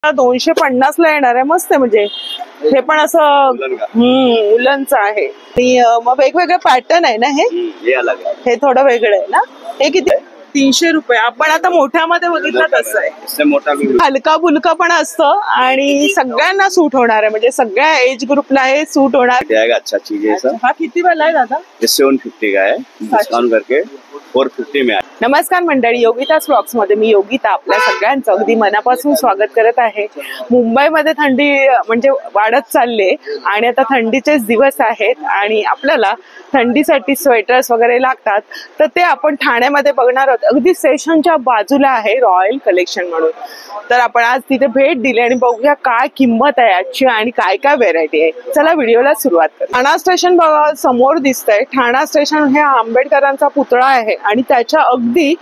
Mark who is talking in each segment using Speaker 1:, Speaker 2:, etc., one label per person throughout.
Speaker 1: 250 ला येणार आहे. मस्त आहे म्हणजे हे पण असं उलनचं आहे. आणि मग वेगवेगळे पॅटर्न आहे ना. हे थोडं वेगळं आहे ना. हे किती? 300 रुपये. आपण आता मोठ्यामध्ये बघितलं तसं आहे. हलका फुलका पण असतं आणि सगळ्यांना सूट होणार आहे. म्हणजे सगळ्या एज ग्रुपला हे सूट होणार.
Speaker 2: अच्छा चीज है सर.
Speaker 1: हा किती वाला आहे दादा?
Speaker 2: 750 का है, डिस्काउंट करके 450 में.
Speaker 1: नमस्कार मंडळी, योगितास ब्लॉग्स मध्ये मी योगिता आपल्या सगळ्यांचं अगदी मनापासून स्वागत करत आहे. मुंबईमध्ये थंडी म्हणजे वाढत चालली आणि आता थंडीचेच दिवस आहेत आणि आपल्याला थंडीसाठी स्वेटर्स वगैरे लागतात. तर ते आपण ठाण्यामध्ये बघणार आहोत. अगदी स्टेशनच्या बाजूला आहे रॉयल कलेक्शन म्हणून. तर आपण आज तिथे भेट दिली आणि बघूया काय किंमत आहे आजची आणि काय काय व्हेरायटी आहे. चला व्हिडिओला सुरुवात करू. ठाणा स्टेशन बघा समोर दिसतंय. ठाणा स्टेशन हे आंबेडकरांचा पुतळा आहे आणि त्याच्या अगदी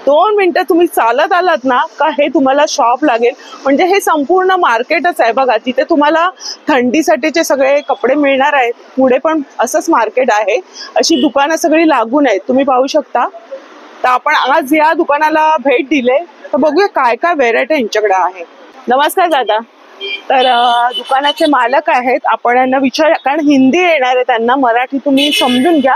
Speaker 1: 2 मिनिटं तुम्ही चालत आलात ना का हे तुम्हाला शॉप लागेल. म्हणजे हे संपूर्ण मार्केटच आहे बघा. तिथे तुम्हाला थंडीसाठीचे सगळे कपडे मिळणार आहेत. पुढे पण असंच मार्केट आहे. अशी दुकानं सगळी लागून आहेत, तुम्ही पाहू शकता. तर आपण आज या दुकानाला भेट दिले तर बघूया काय काय व्हेरायटी यांच्याकडे आहे. नमस्कार दादा. तर दुकानाचे मालक आहेत, आपण यांना विचार, कारण हिंदी येणार आहे त्यांना, मराठी तुम्ही समजून घ्या.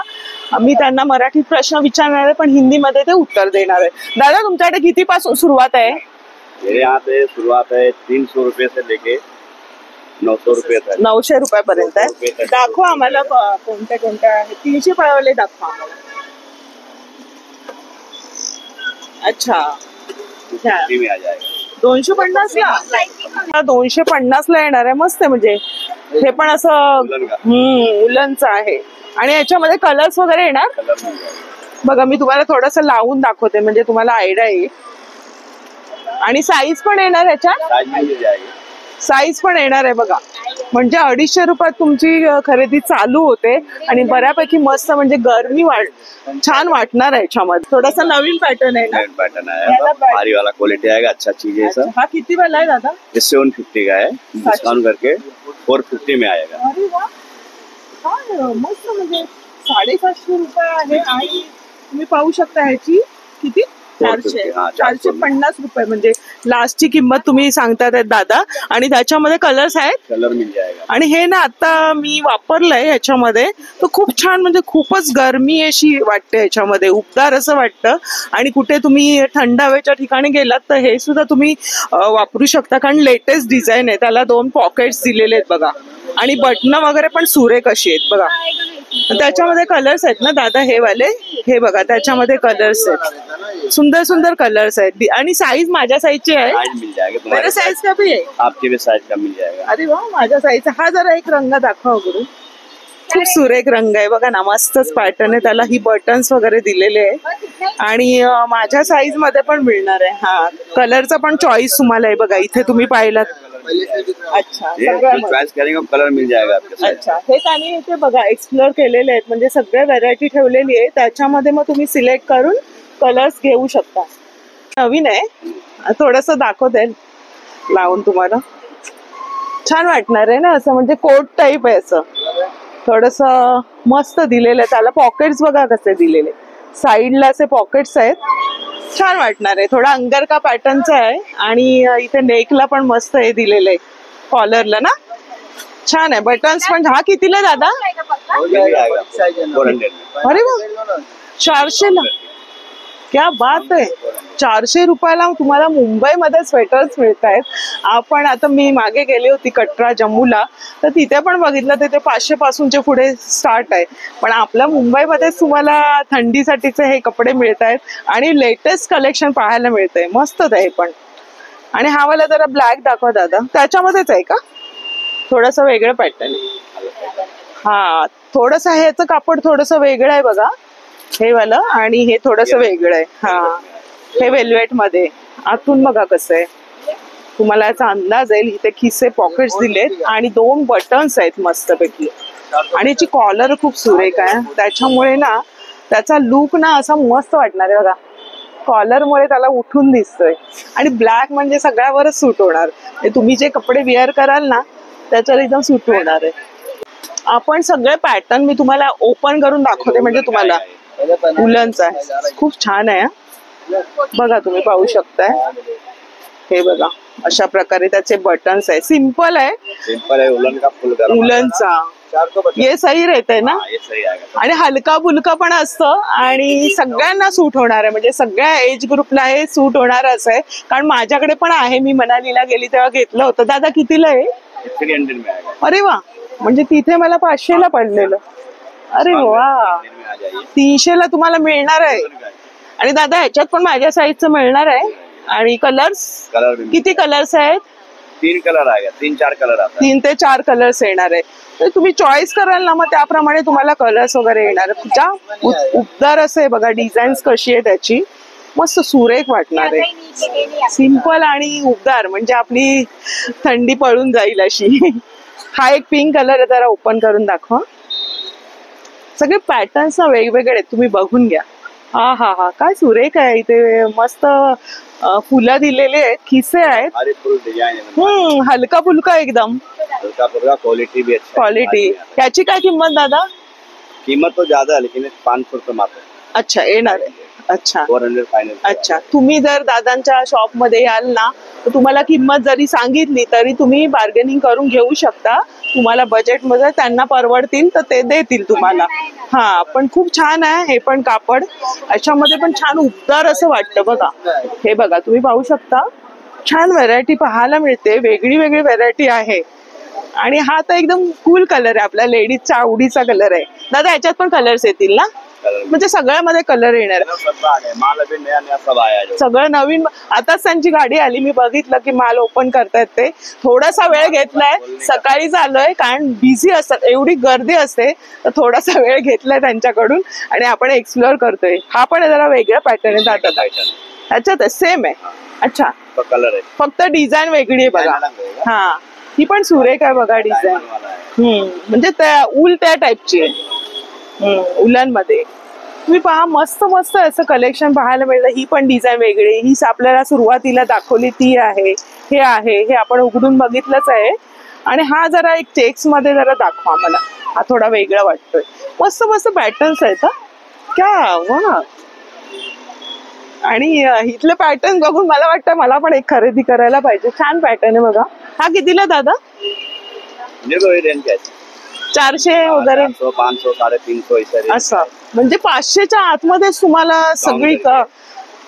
Speaker 1: मी त्यांना मराठीत प्रश्न विचारणार आहे पण हिंदीमध्ये ते उत्तर देणार आहे. दादा तुमच्याकडे किती पासून सुरुवात आहे?
Speaker 2: मेरे यहाँ पे शुरुआत है 300 रुपये से लेके 900 रुपये तक.
Speaker 1: 900 रुपयापर्यंत आहे. दाखवा आम्हाला कोणत्या कोणत्या आहे. 300 रुपयावाले दाखवा आम्हाला. अच्छा
Speaker 2: 250 में आ जाएगा.
Speaker 1: 250 ला? 250 ला येणार आहे. मस्त आहे म्हणजे हे पण असं उलनचं आहे. आणि याच्यामध्ये कलर्स वगैरे येणार बघा. मी तुम्हाला थोडस लावून दाखवते म्हणजे तुम्हाला आयडिया येईल. आणि साईज पण येणार याच्यात. साईज पण येणार आहे बघा. म्हणजे 250 रुपयात तुमची खरेदी चालू होते आणि बऱ्यापैकी मस्त म्हणजे गरमी छान वाटणार आहे. याच्यामध्ये थोडासा नवीन पॅटर्न आहे ना.
Speaker 2: पैटर्न आया, भारी वाला क्वालिटी आएगा. अच्छा चीज है सर.
Speaker 1: हा किती वाला आहे दादा?
Speaker 2: 750 का है, डिस्काउंट करके 450 में आएगा.
Speaker 1: अरे वा, मस्त म्हणजे 750 रुपये आहे. आणि तुम्ही पाहू शकता ह्याची किती 450 रुपये म्हणजे लास्टची किंमत तुम्ही सांगतात दादा. आणि त्याच्यामध्ये कलर्स आहेत.
Speaker 2: कलर मिल जाएगा.
Speaker 1: आणि हे ना आता मी वापरलंय ह्याच्यामध्ये तर खूप छान म्हणजे खूपच गरमी अशी वाटते ह्याच्यामध्ये, उबदार असं वाटतं. आणि कुठे तुम्ही थंड हवेच्या ठिकाणी गेलात तर हे सुद्धा तुम्ही वापरू शकता, कारण लेटेस्ट डिझाईन आहे. त्याला 2 पॉकेट्स दिलेले आहेत बघा. आणि बटन वगैरे पण सुरेख अशी आहेत बघा. त्याच्यामध्ये कलर्स आहेत ना दादा हे वाले. हे बघा त्याच्यामध्ये कलर्स आहेत, सुंदर सुंदर कलर्स आहेत. आणि साईज माझ्या साईजची आहे. मेरा साइज का भी है,
Speaker 2: आपके भी साइज का मिल जाएगा.
Speaker 1: अरे वा, माझ्या साईजचा. हा जरा एक रंग दाखवा वगैरे. खूप सुरेख रंग आहे बघा ना, मस्तच पॅटर्न आहे. त्याला ही बटन्स वगैरे दिलेले आहे आणि माझ्या साईज मध्ये पण मिळणार आहे. हा कलरचा पण चॉईस तुम्हाला आहे बघा. इथे तुम्ही पाहिलात. अच्छा,
Speaker 2: चॉईस करेंगे कलर मिल जाएगा आपके.
Speaker 1: अच्छा, हे त्यांनी इथे बघा एक्सप्लोर केलेले आहेत. म्हणजे सगळ्या व्हरायटी ठेवलेली आहे. त्याच्यामध्ये मग तुम्ही सिलेक्ट करून कलर्स घेऊ शकता. नवीन आहे, थोडस दाखवते लावून तुम्हाला. छान वाटणार आहे ना असं, म्हणजे कोट टाईप आहे असं. थोडस मस्त दिलेलं आहे. त्याला पॉकेट्स बघा कसे दिलेले. साईडला असे पॉकेट्स आहेत. छान वाटणार आहे. थोडा अंगरका पॅटर्नचा आहे आणि इथे नेकला पण मस्त हे दिलेलं आहे, कॉलरला ना. छान आहे. बटन्स पण. हा कितीला दादा? अरे वा, 400 ला. क्या बात आहे. 400 रुपयाला तुम्हाला मुंबईमध्ये स्वेटर्स मिळत आहेत. आपण आता मी मागे गेली होती कटरा जम्मूला, तर तिथे पण बघितलं तिथे 500 पासूनचे पुढे स्टार्ट आहे. पण आपल्या मुंबईमध्येच तुम्हाला थंडीसाठीचे हे कपडे मिळत आहेत आणि लेटेस्ट कलेक्शन पाहायला मिळतंय. मस्तच आहे पण. आणि हा वाला जरा ब्लॅक दाखवा दादा. त्याच्यामध्येच आहे का? थोडस वेगळं पॅटर्न. हा थोडस ह्याचं कापड थोडस वेगळं आहे बघा हे वाला. आणि हे थोडस वेगळं आहे. हा हे वेल्वेट मध्ये. आतून बघा कसं आहे, तुम्हाला याचा अंदाज येईल. इथे खिसे पॉकेट्स दिलेत आणि 2 बटन्स आहेत मस्तपैकी. आणि याची कॉलर खूप सुरेख आहे. त्याच्यामुळे ना त्याचा लुक ना असा मस्त वाटणार आहे बघा. कॉलरमुळे त्याला उठून दिसतोय. आणि ब्लॅक म्हणजे सगळ्यावरच सूट होणार. तुम्ही जे कपडे वेअर कराल ना त्याच्यावर एकदम सूट होणार आहे. आपण सगळे पॅटर्न मी तुम्हाला ओपन करून दाखवते म्हणजे तुम्हाला. उलनचा आहे, खूप छान आहे बघा. तुम्ही पाहू शकताय हे बघा अशा प्रकारे त्याचे बटन्स आहे, सिंपल आहे,
Speaker 2: सिंपल है, उलन का फुल गरम
Speaker 1: उलनचा.
Speaker 2: 400 बटन.
Speaker 1: ये सही रहते ना,
Speaker 2: हाँ, ये सही आएगा.
Speaker 1: आणि हलका फुलका पण असतं आणि सगळ्यांना सूट होणार आहे, म्हणजे सगळ्या एज ग्रुपला हे सूट होणार असं आहे. कारण माझ्याकडे पण आहे, मी मनालीला गेली तेव्हा घेतलं होतं. दादा कितीला आहे?
Speaker 2: 300 में आएगा.
Speaker 1: अरे वा, म्हणजे तिथे मला 500ला पडलेलं. अरे वा,
Speaker 2: 300 में आ जाइए.
Speaker 1: 300ला तुम्हाला मिळणार आहे. आणि दादा ह्याच्यात पण माझ्या साईजचं मिळणार आहे. आणि कलर्स
Speaker 2: कलर भी
Speaker 1: किती कलर्स आहेत?
Speaker 2: 3 कलर आएगा, 3-4 कलर आता है.
Speaker 1: 3 ते 4 कलर्स येणार आहे. तर तुम्ही चॉईस कराल ना, मग त्याप्रमाणे तुम्हाला कलर्स वगैरे येणार आहे. ज्या उबदार असं आहे बघा, डिझाईन्स कशी आहे त्याची, मस्त सुरेख वाटणार आहे. सिंपल आणि उबदार, म्हणजे आपली थंडी पळून जाईल अशी. हा एक पिंक कलर आहे, जरा ओपन करून दाखवा. सगळे पॅटर्न्स ना वेगवेगळे आहेत, तुम्ही बघून घ्या. हा हा हा, काय सुरेख आहे. इथे मस्त फुलं दिलेले आहेत, खिसे आहेत.
Speaker 2: सारे फुल डिजाइन है.
Speaker 1: हलका फुलका एकदम
Speaker 2: हल्का फुल्का, क्वालिटी भी अच्छा है.
Speaker 1: क्वालिटी. याची काय किंमत दादा?
Speaker 2: कीमत तो ज्यादा है, लेकिन 500 रुपये मात्र.
Speaker 1: अच्छा, येणार आहे. अच्छा
Speaker 2: 400 फाइनल.
Speaker 1: अच्छा, तुम्ही जर दादांच्या शॉप मध्ये याल ना, तर तुम्हाला किंमत जरी सांगितली तरी तुम्ही बार्गेनिंग करून घेऊ शकता. तुम्हाला बजेट मध्ये त्यांना परवडतील तर ते देतील तुम्हाला. हा, पण खूप छान आहे हे पण कापड. याच्यामध्ये पण छान उबदार असं वाटतं बघा. हे बघा, तुम्ही पाहू शकता, छान व्हरायटी पाहायला मिळते, वेगळी वेगळी व्हरायटी आहे. आणि हा तर एकदम कूल कलर आहे, आपल्या लेडीजचा आवडीचा कलर आहे. दादा याच्यात पण कलर्स येतील ना? म्हणजे सगळ्यामध्ये कलर येणार आहे.
Speaker 2: माल अभी नया नया सब आया है.
Speaker 1: सगळं नवीन. आताच त्यांची गाडी आली, मी बघितलं की माल ओपन करतायत ते. थोडासा वेळ घेतलाय, सकाळी झालोय कारण बिझी असतात, एवढी गर्दी असते, तर थोडासा वेळ घेतलाय त्यांच्याकडून आणि आपण एक्सप्लोअर करतोय. हा पण जरा वेगळा पॅटर्न आहे दादा. अच्छा, सेम आहे. अच्छा,
Speaker 2: कलर आहे,
Speaker 1: फक्त डिझाईन वेगळी आहे बघा. हा, ही पण सुरेख आहे बघा डिझाईन. म्हणजे त्या उल त्या टाईपची आहे, उलन मध्ये. तुम्ही पहा, मस्त मस्त असं कलेक्शन पाहायला मिळतं. ही पण डिझाईन वेगळी, ही आपल्याला सुरुवातीला दाखवली ती आहे, हे आहे, हे आपण उघडून बघितलंच आहे. आणि हा जरा एक चेक्स मध्ये जरा दाखवा मला, हा थोडा वेगळा वाटतोय. मस्त मस्त पॅटर्न्स आहेत. क्या वा. आणि इथले पॅटर्न बघून मला वाटतं मला पण एक खरेदी करायला पाहिजे. छान पॅटर्न आहे बघा. हा कितीला दादा? 400 वगैरे,
Speaker 2: 500, 350
Speaker 1: असं. म्हणजे 500च्या आतमध्येच तुम्हाला सगळी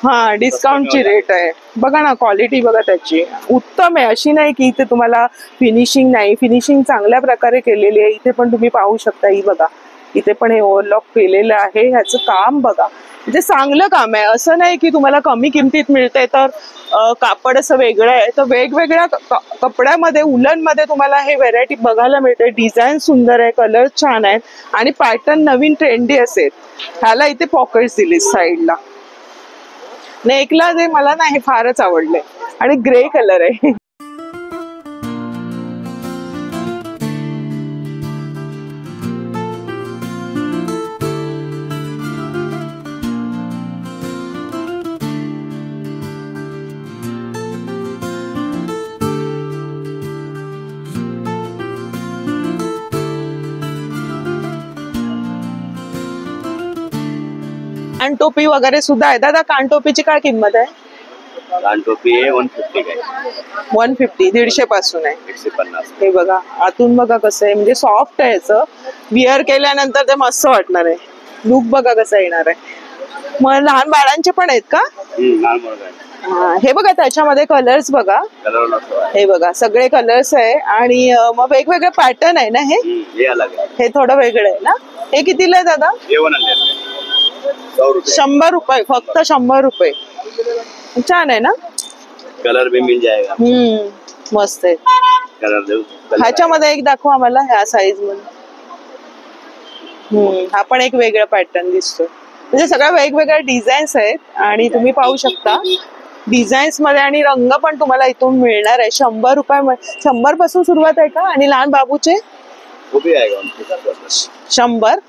Speaker 1: हा डिस्काउंटची रेट आहे. बघा ना, क्वालिटी बघा त्याची उत्तम आहे. अशी नाही की इथे तुम्हाला फिनिशिंग नाही, फिनिशिंग चांगल्या प्रकारे केलेली आहे. इथे पण तुम्ही पाहू शकता, ही बघा, इथे पण हे ओव्हरलॉक केलेलं आहे. ह्याचं काम बघा, म्हणजे चांगलं काम आहे. असं नाही की तुम्हाला कमी किमतीत मिळते तर कापड असं वेगळं आहे. तर वेगवेगळ्या कपड्यामध्ये, उलन मध्ये तुम्हाला हे व्हेरायटी बघायला मिळते. डिझाईन सुंदर आहे, कलर छान आहेत आणि पॅटर्न नवीन ट्रेंडी असेल. ह्याला इथे पॉकेट्स दिली साईडला. नेकला जे मला ना हे फारच आवडलंय आणि ग्रे कलर आहे. कानटोपी वगैरे सुद्धा आहे. दादा कानटोपीची काय किंमत आहे?
Speaker 2: कानटोपी आहे 150 काय.
Speaker 1: 150, 150 पासून आहे.
Speaker 2: 150.
Speaker 1: हे बघा, आतून बघा कसं आहे, म्हणजे सॉफ्ट आहे. याचं विअर केल्यानंतर ते मस्त वाटणार आहे. लुक बघा कसा येणार आहे. मग लहान बाळांचे पण आहेत का?
Speaker 2: लहान मुलं.
Speaker 1: हे बघा, त्याच्यामध्ये कलर्स बघा. हे बघा, सगळे कलर्स आहे. आणि मग वेगवेगळे पॅटर्न आहे ना. हे
Speaker 2: अलग आहे,
Speaker 1: हे थोडं वेगळं आहे ना. हे कितीला आहे दादा? 100 रुपये, फक्त 100 रुपये. छान आहे ना.
Speaker 2: कलर भी मिल जाएगा.
Speaker 1: मस्त आहे.
Speaker 2: कलर
Speaker 1: ह्याच्यामध्ये एक दाखवा मला, ह्या साईज मध्ये. हा पण एक वेगळा पॅटर्न दिसतोय. म्हणजे सगळ्या वेगवेगळ्या डिझाईन्स आहेत आणि तुम्ही पाहू शकता डिझाईन्स मध्ये. आणि रंग पण तुम्हाला इथून मिळणार आहे. 100 रुपये, 100 पासून सुरुवात आहे का? आणि लहान बाबूचे 100.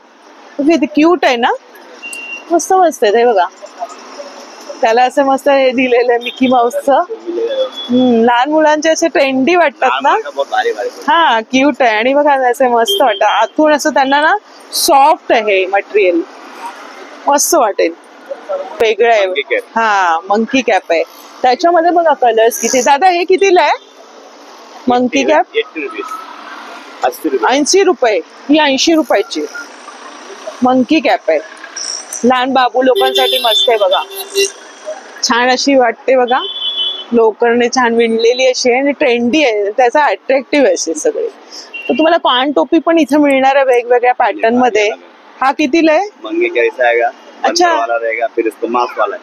Speaker 1: किती क्यूट आहे ना, मस्त मस्त आहे. ते बघा, त्याला असं मस्त हे दिलेलं आहे मिकी माऊसचं. लहान मुलांचे असे ट्रेंडी वाटतात ना. हा, क्यूट आहे. आणि बघा असे मस्त वाटतं. आतून असं त्यांना ना सॉफ्ट आहे मटेरियल, मस्त वाटेल. वेगळं आहे.
Speaker 2: Monkey cap.
Speaker 1: हा मंकी कॅप आहे. त्याच्यामध्ये बघा कलर्स किती. दादा हे कितीला आहे मंकी कॅप?
Speaker 2: 80 रुपीज. 80 रुपये.
Speaker 1: 80 रुपये. ही 80 रुपयाची मंकी कॅप आहे. लहान बाबू लोकांसाठी मस्त आहे बघा. छान अशी वाटते बघा. लोकरने छान विणलेली अशी आहे आणि ट्रेंडी आहे. त्याचा अट्रॅक्टिव्ह असे सगळे. तर तुम्हाला कान टोपी पण इथे मिळणार आहे वेगवेगळ्या पॅटर्न मध्ये. हा कितीला आहे?
Speaker 2: मंगे कैसा आएगा?
Speaker 1: अच्छा.
Speaker 2: बंदर वाला रहेगा, फिर इसको मास्क वाला है.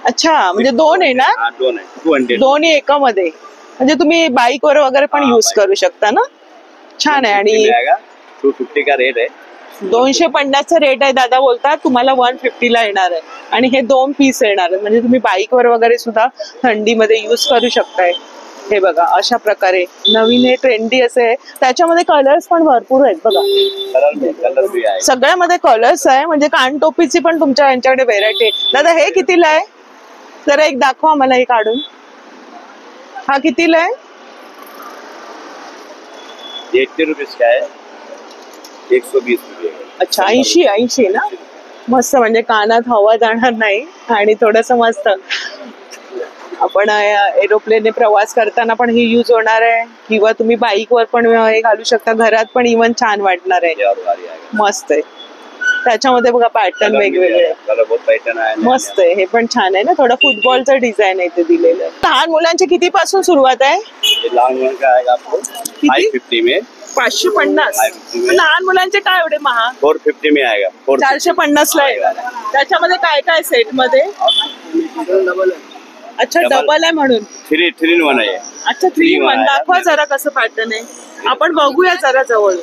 Speaker 1: अच्छा म्हणजे दोन आहे ना?
Speaker 2: हाँ, दोन है. 200.
Speaker 1: दोन्ही एकामध्ये. म्हणजे तुम्ही बाईक वर वगैरे पण
Speaker 2: हा,
Speaker 1: युज
Speaker 2: bike.
Speaker 1: करू शकता ना. छान आहे. आणि
Speaker 2: 250 का रेट है.
Speaker 1: 250चा रेट आहे. दादा बोलतात तुम्हाला 150 ला येणार आहे. आणि हे 2 पीस येणार आहे. म्हणजे तुम्ही बाईक वर वगैरे सुद्धा थंडीमध्ये युज करू शकताय. हे बघा अशा प्रकारे नवीन हे ट्रेंडी असे आहे. त्याच्यामध्ये कलर्स पण भरपूर आहेत बघा.
Speaker 2: कलर भी आएगा.
Speaker 1: सगळ्यामध्ये कलर्स आहे. म्हणजे कानटोपीची पण तुमच्या यांच्याकडे व्हेरायटी आहे. दादा हे कितीला आहे? जरा एक दाखवा मला हे काढून. हा कितीला आहे?
Speaker 2: 80 रुपीज का है. 120 रुपये.
Speaker 1: अच्छा 80 ना. मस्त म्हणजे कानात हवा जाणार नाही. आणि थोडस मस्त आपण एरोप्लेनने प्रवास करताना पण ही यूज होणार आहे. किंवा तुम्ही बाईक वर पण हे घालू शकता. घरात पण इव्हन छान वाटणार आहे.
Speaker 2: और भारी आएगा.
Speaker 1: मस्त आहे. त्याच्यामध्ये बघा पॅटर्न वेगवेगळे.
Speaker 2: कलर बहुत पैटर्न आहे.
Speaker 1: मस्त आहे. हे पण छान आहे ना. थोडं फुटबॉलचं डिझाईन आहे इथे दिलेलं. लहान मुलांचे किती पासून सुरुवात आहे?
Speaker 2: ये लॉन्ग वन का आएगा आपको 550 में.
Speaker 1: 550.
Speaker 2: 550 में.
Speaker 1: लहान मुलांचे काय एवढे महाग?
Speaker 2: 450 में आएगा.
Speaker 1: 450 ला आहे. त्याच्यामध्ये काय काय सेट मध्ये? अच्छा डबल आहे म्हणून.
Speaker 2: 3 in 1 आहे.
Speaker 1: अच्छा 3 in 1. दाखवा जरा कसं पॅटर्न आहे. आपण बघूया जरा जवळ.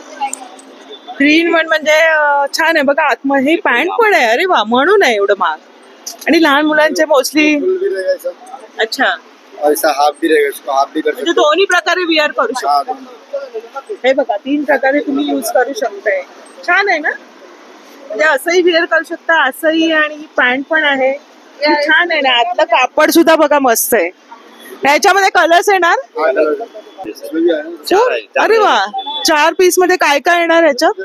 Speaker 1: 3 in 1 म्हणजे छान आहे बघा. आतमध्ये पॅन्ट पण आहे. अरे वा म्हणून आहे एवढं महाग. आणि लहान मुलांचे मोस्टली. अच्छा
Speaker 3: ऐसा हाफ भी रहेगा, इसको हाफ भी कर
Speaker 1: म्हणजे
Speaker 3: सकते
Speaker 1: दोन्ही प्रकारे विअर करू
Speaker 3: हो.
Speaker 1: शकता.
Speaker 3: हाँ,
Speaker 1: हे बघा 3 प्रकारे तुम्ही यूज करू शकताय. छान आहे ना. म्हणजे असंही विअर करू शकता असंही. आणि पॅन्ट पण आहे. छान आहे ना. आतलं कापड सुद्धा बघा मस्त आहे. याच्यामध्ये कलर्स येणार.
Speaker 3: इसमें भी आएगा।
Speaker 1: अरे वा 4 पीस मध्ये काय काय येणार याच्यात?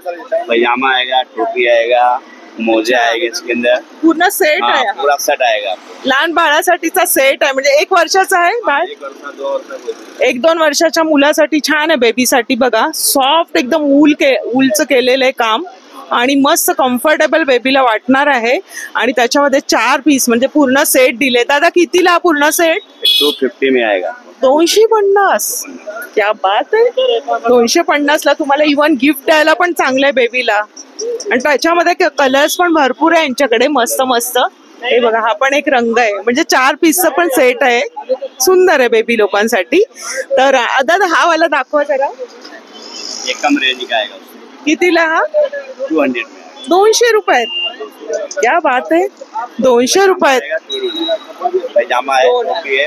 Speaker 2: पजामा आएगा, टोपी आएगा, मोजे आएंगे इसके अंदर.
Speaker 1: पूर्ण सेट
Speaker 2: हाँ,
Speaker 1: आहे हा.
Speaker 2: पूरा सेट आएगा आपको.
Speaker 1: लहान बाळासाठीचा सेट आहे. म्हणजे 1 वर्षाचा आहे बाळ. 1-2 वर्षाच्या मुलासाठी छान आहे. बेबीसाठी बघा सॉफ्ट एकदम ऊलचं केलेलं आहे काम. आणि मस्त कम्फर्टेबल बेबीला वाटणार आहे. आणि त्याच्यामध्ये 4 पीस म्हणजे पूर्ण सेट दिले. दादा कितीला पूर्ण सेट?
Speaker 2: 250 में आएगा.
Speaker 1: 250. क्या बात आहे. 250 ला तुम्हाला इव्हन गिफ्ट द्यायला पण चांगलं आहे बेबीला. आणि त्याच्यामध्ये कलर्स पण भरपूर आहे यांच्याकडे. मस्त मस्त. हे बघा हा पण एक रंग आहे. म्हणजे 4 पीसचा पण सेट आहे. सुंदर आहे बेबी लोकांसाठी. तर दादा हा वाला दाखवा जरा.
Speaker 2: ये कम रेंज का आएगा.
Speaker 1: कितीला हा?
Speaker 2: 200 में.
Speaker 1: 200 रुपयात. क्या बात आहे. 200 रुपयात.
Speaker 2: पजामा है, टोपी है.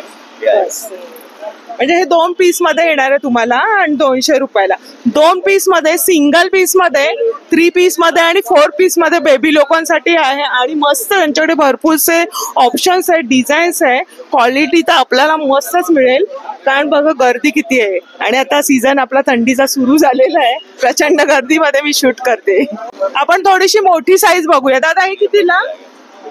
Speaker 1: म्हणजे हे 2 पीस मध्ये येणार आहे तुम्हाला. आणि 200 रुपयाला 2 पीस मध्ये, सिंगल पीस मध्ये, 3 पीस मध्ये आणि 4 पीस मध्ये बेबी लोकांसाठी आहे. आणि मस्त त्यांच्याकडे भरपूरसे ऑप्शन्स आहेत, डिझाईन्स आहे. क्वालिटी तर आपल्याला मस्तच मिळेल. कारण बघा गर्दी किती आहे. आणि आता सीझन आपला थंडीचा सुरू झालेला आहे. प्रचंड गर्दीमध्ये मी शूट करते. आपण थोडीशी मोठी साईज बघूया. दादा हे कितीला?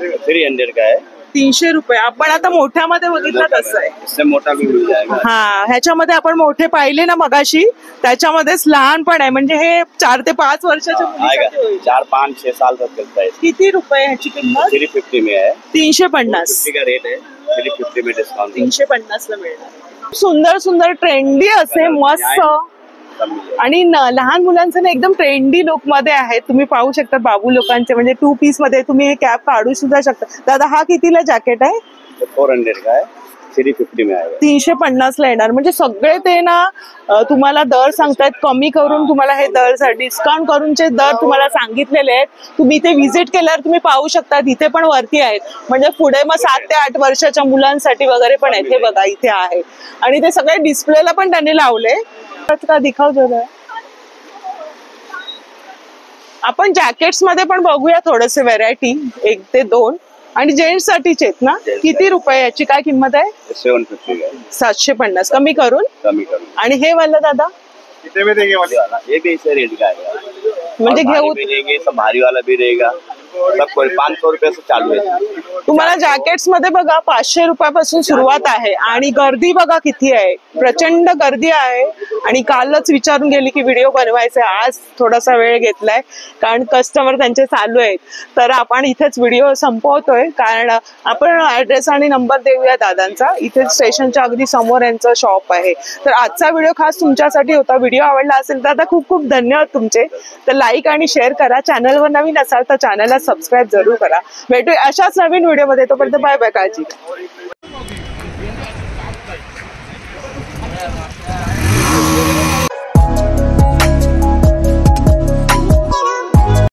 Speaker 2: 300 का है.
Speaker 1: 300 रुपये. आपण आता मोठ्यामध्ये बघितलं तसं आहे.
Speaker 2: इससे मोटा भी मिल जाएगा.
Speaker 1: हा ह्याच्यामध्ये आपण मोठे पाहिले ना मगाशी. त्याच्यामध्येच लहान पण आहे. म्हणजे हे 4 ते 5 वर्षाच्या
Speaker 2: आएगा.
Speaker 1: मुलीसाठी होईल.
Speaker 2: 4, 5, 6 साल तक चलता है.
Speaker 1: किती रुपये ह्याची किंमत?
Speaker 2: 350 में है.
Speaker 1: 350.
Speaker 2: 50 का रेट है. 350 में डिस्काउंट.
Speaker 1: 350 ला मिळणार. सुंदर सुंदर ट्रेंडी असे मस्त. आणि लहान मुलांचं ना एकदम ट्रेंडी लुक मध्ये आहे. तुम्ही पाहू शकता बाबू लोकांचे. म्हणजे 2 पीस मध्ये तुम्ही हे कॅप काढू सुद्धा शकता. दादा हा कितीला जॅकेट आहे?
Speaker 2: 400 का है. 350 में आएगा.
Speaker 1: 350 ला येणार. म्हणजे सगळे ते ना तुम्हाला दर सांगतायत कमी करून. तुम्हाला हे दर डिस्काउंट करूनचे दर तुम्हाला सांगितलेले आहेत. तुम्ही इथे व्हिजिट केल्यावर तुम्ही पाहू शकता. इथे पण वरती आहेत. म्हणजे पुढे मग 7 ते 8 वर्षाच्या मुलांसाठी वगैरे पण आहेत. हे बघा इथे आहे. आणि ते सगळे डिस्प्लेला पण त्यांनी लावले. का दिखाव जरा. आपण जॅकेट्स मध्ये पण बघूया थोडेसे व्हरायटी. 1 ते 2. आणि जेंट्स साठीचे आहेत ना. किती रुपये याची काय किंमत आहे?
Speaker 2: 750 का.
Speaker 1: 750 कमी करून. आणि हे वाला दादा
Speaker 2: कितने में देंगे वाला? ये भी इसे रेट का है.
Speaker 1: म्हणजे घेऊ.
Speaker 2: भी देंगे, सब भारी वाला भी रहेगा. तक 500 रुपये से चालू है।
Speaker 1: तुम्हाला जॅकेट्स मध्ये बघा 500 रुपयापासून सुरुवात आहे आणि गर्दी बघा किती आहे, प्रचंड गर्दी आहे. आणि कालच विचारून गेली की व्हिडिओ बनवायचा, आज थोडासा वेळ घेतलाय कारण कस्टमर त्यांचे चालू आहेत. तर आपण इथेच व्हिडिओ संपवतोय कारण आपण ऍड्रेस आणि नंबर देऊया दादांचा. इथे स्टेशनच्या अगदी समोर यांचं शॉप आहे. तर आजचा व्हिडिओ खास तुमच्यासाठी होता. व्हिडिओ आवडला असेल तर आता खूप खूप धन्यवाद तुमचे. तर लाईक आणि शेअर करा. चॅनलवर नवीन असाल तर चॅनलला सबस्क्राईब जरूर करा. भेटूया अशाच नवीन व्हिडिओ मध्ये. तोपर्यंत बाय बाय, काळजी.